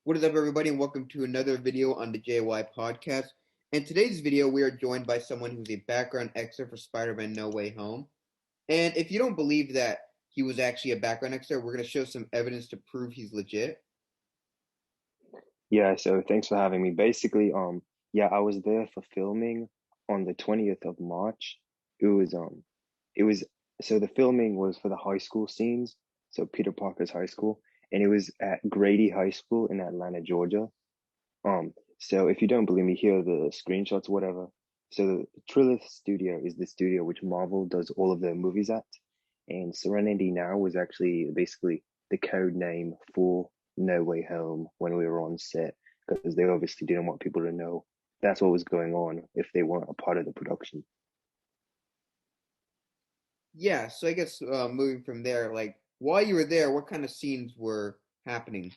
What is up, everybody, and welcome to another video on the JY podcast. In today's video, we are joined by someone who's a background extra for Spider-Man No Way Home. And if you don't believe that he was actually a background extra, we're going to show some evidence to prove he's legit. Yeah, so thanks for having me. Yeah, I was there for filming on the 20th of March. It was it was so the filming was for the high school scenes, so Peter Parker's high school, and it was at Grady High School in Atlanta, Georgia. So if you don't believe me, here are the screenshots, whatever. So the Trilith Studio is the studio which Marvel does all of their movies at, and Serenity Now was actually basically the code name for No Way Home when we were on set, because they obviously didn't want people to know that's what was going on if they weren't a part of the production. Yeah, so I guess moving from there, while you were there, what kind of scenes were happening?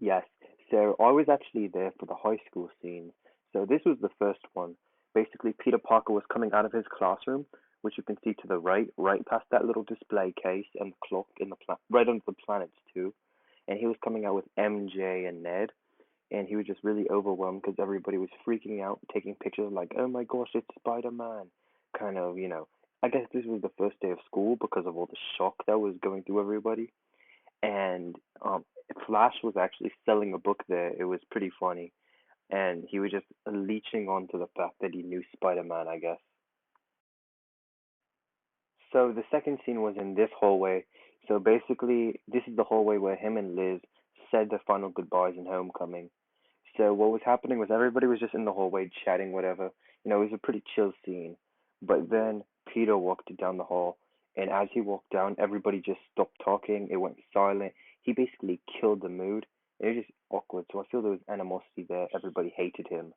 Yes. So I was actually there for the high school scenes. So this was the first one. Basically, Peter Parker was coming out of his classroom, which you can see to the right, right past that little display case and the clock in the right under the planets too. And he was coming out with MJ and Ned, and he was just really overwhelmed because everybody was freaking out, taking pictures like, "Oh my gosh, it's Spider-Man!" Kind of, you know. I guess this was the first day of school because of all the shock that was going through everybody, and Flash was actually selling a book there. It was pretty funny, and he was just leeching onto the fact that he knew Spider-Man, I guess. So the second scene was in this hallway. So basically, this is the hallway where him and Liz said their final goodbyes in Homecoming. So what was happening was everybody was just in the hallway chatting, whatever. You know, it was a pretty chill scene. But then Peter walked down the hall, and as he walked down, everybody just stopped talking. It went silent. He basically killed the mood. It was just awkward. So I feel there was animosity there. Everybody hated him.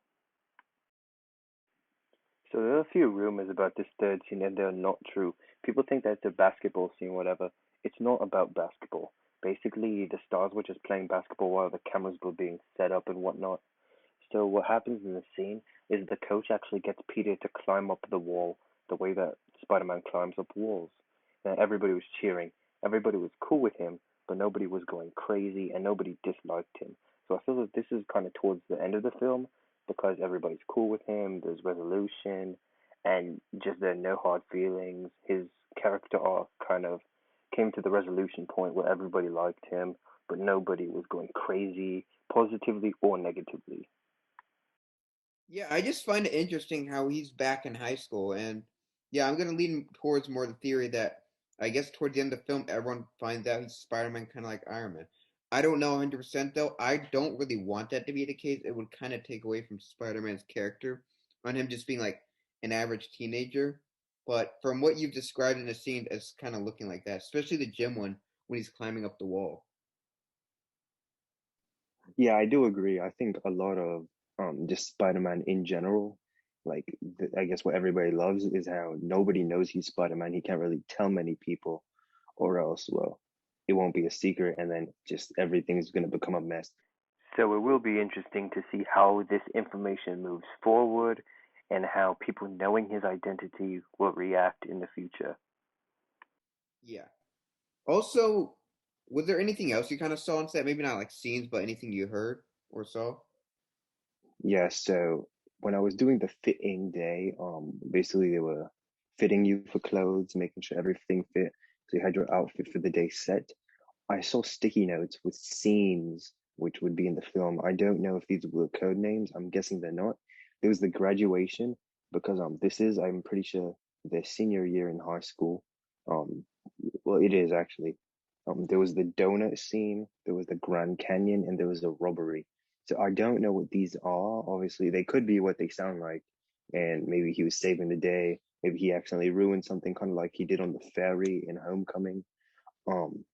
So there are a few rumors about this third scene, and they're not true. People think that it's a basketball scene, whatever. It's not about basketball. Basically, the stars were just playing basketball while the cameras were being set up and whatnot. So what happens in the scene is the coach actually gets Peter to climb up the wall the way that Spider-Man climbs up walls. And everybody was cheering. Everybody was cool with him, but nobody was going crazy and nobody disliked him. So I feel that this is kind of towards the end of the film because everybody's cool with him, there's resolution, and just there are no hard feelings. His character arc kind of came to the resolution point where everybody liked him, but nobody was going crazy, positively or negatively. Yeah, I just find it interesting how he's back in high school, and yeah, I'm gonna lean towards more the theory that I guess towards the end of the film, everyone finds out he's Spider-Man, kind of like Iron Man. I don't know 100% though. I don't really want that to be the case. It would kind of take away from Spider-Man's character on him just being like an average teenager. But from what you've described in the scene, it's kind of looking like that, especially the gym one when he's climbing up the wall. Yeah, I do agree. I think a lot of just Spider-Man in general, I guess what everybody loves is how nobody knows he's Spider-Man. He can't really tell many people, or else, well, it won't be a secret, and then just everything's gonna become a mess. So it will be interesting to see how this information moves forward and how people knowing his identity will react in the future. Yeah. Also, was there anything else you kind of saw on set? Maybe not like scenes, but anything you heard or saw? Yeah, so when I was doing the fitting day, basically they were fitting you for clothes, making sure everything fit. So you had your outfit for the day set. I saw sticky notes with scenes which would be in the film. I don't know if these were code names. I'm guessing they're not. There was the graduation because this is, I'm pretty sure, their senior year in high school. Um well, it is actually. There was the donut scene, there was the Grand Canyon, and there was a robbery. So I don't know what these are. Obviously, they could be what they sound like, and maybe he was saving the day. Maybe he accidentally ruined something, kind of like he did on the ferry in Homecoming. Um,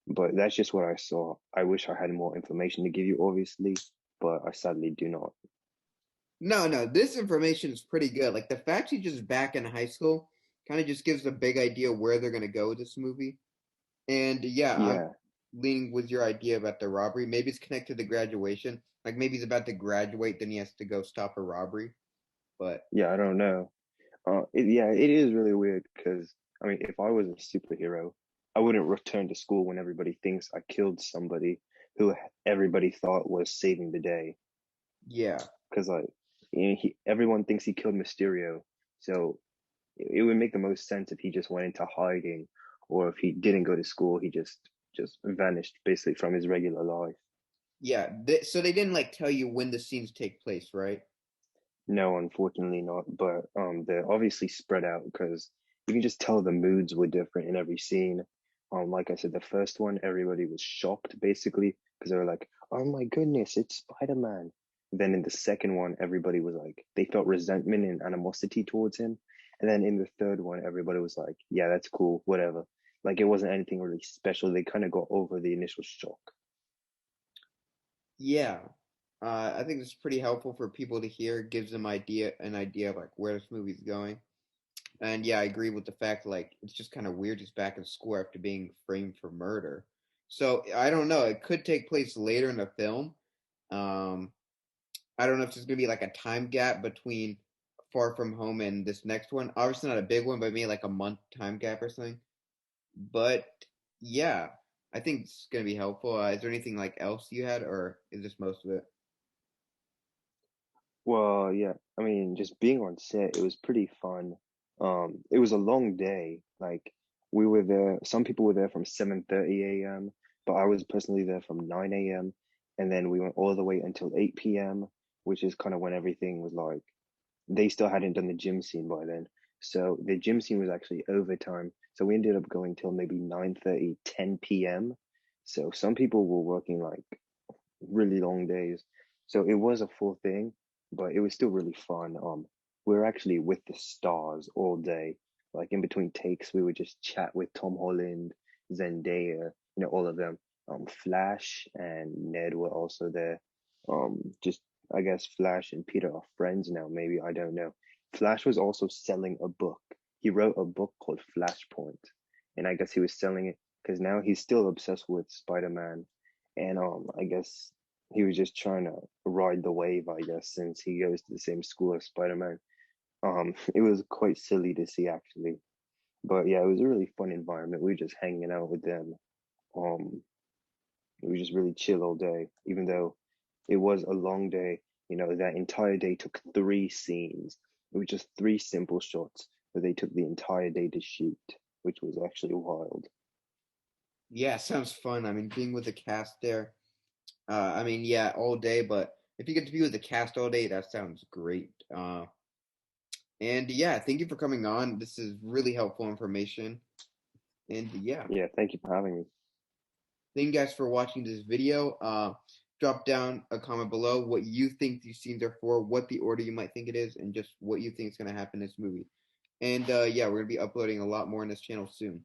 but that's just what I saw. I wish I had more information to give you, obviously, but I sadly do not. No, no, this information is pretty good. Like the fact he's just back in high school kind of just gives a big idea where they're gonna go with this movie. And yeah, I'm Yeah, leaning with your idea about the robbery. Maybe it's connected to the graduation. Like maybe he's about to graduate, then he has to go stop a robbery. But yeah, I don't know. Yeah, it is really weird because I mean, if I was a superhero, I wouldn't return to school when everybody thinks I killed somebody. who everybody thought was saving the day. Yeah. Because like, everyone thinks he killed Mysterio, so it would make the most sense if he just went into hiding, or if he didn't go to school, he just vanished basically from his regular life. Yeah. So they didn't like tell you when the scenes take place, right? No, unfortunately not. But they're obviously spread out because you can just tell the moods were different in every scene. Like I said, the first one, everybody was shocked basically because they were like, "Oh my goodness, it's Spider-Man." Then in the second one, everybody was like, they felt resentment and animosity towards him. And then in the third one, everybody was like, "Yeah, that's cool, whatever." Like it wasn't anything really special. They kind of got over the initial shock. Yeah. I think this is pretty helpful for people to hear. It gives them an idea of like where this movie's going. And yeah, I agree with the fact like it's just kind of weird he's back in school after being framed for murder. So I don't know. It could take place later in the film. Um, I don't know if there's gonna be like a time gap between Far From Home and this next one. Obviously not a big one, but maybe like a month time gap or something. But yeah, I think it's gonna be helpful. Is there anything like else you had, or is this most of it? Well, yeah, I mean, just being on set, it was pretty fun. It was a long day. Like we were there, some people were there from 7:30 a.m., but I was personally there from 9 a.m. And then we went all the way until 8 p.m., which is kind of when everything was like they still hadn't done the gym scene by then. So the gym scene was actually overtime. So we ended up going till maybe 9:30, 10 p.m. So some people were working like really long days. So it was a full thing, but it was still really fun. We were actually with the stars all day. Like in between takes, we would just chat with Tom Holland, Zendaya, all of them. Flash and Ned were also there. Just I guess Flash and Peter are friends now. Maybe I don't know. Flash was also selling a book. He wrote a book called Flashpoint, and I guess he was selling it because now he's still obsessed with Spider-Man, and I guess he was just trying to ride the wave, I guess, since he goes to the same school as Spider-Man. It was quite silly to see actually. But yeah, it was a really fun environment. We were just hanging out with them. Um, we were just really chill all day, even though it was a long day. That entire day took three scenes. It was just three simple shots, but they took the entire day to shoot, which was actually wild. Yeah, sounds fun. I mean, being with the cast there. I mean, yeah, all day, but if you get to be with the cast all day, that sounds great. And yeah, thank you for coming on. This is really helpful information. And yeah, Yeah, thank you for having me. thank you guys for watching this video. Drop down a comment below what you think these scenes are for, what the order you might think it is, and just what you think is going to happen in this movie. And yeah, we're going to be uploading a lot more in this channel soon.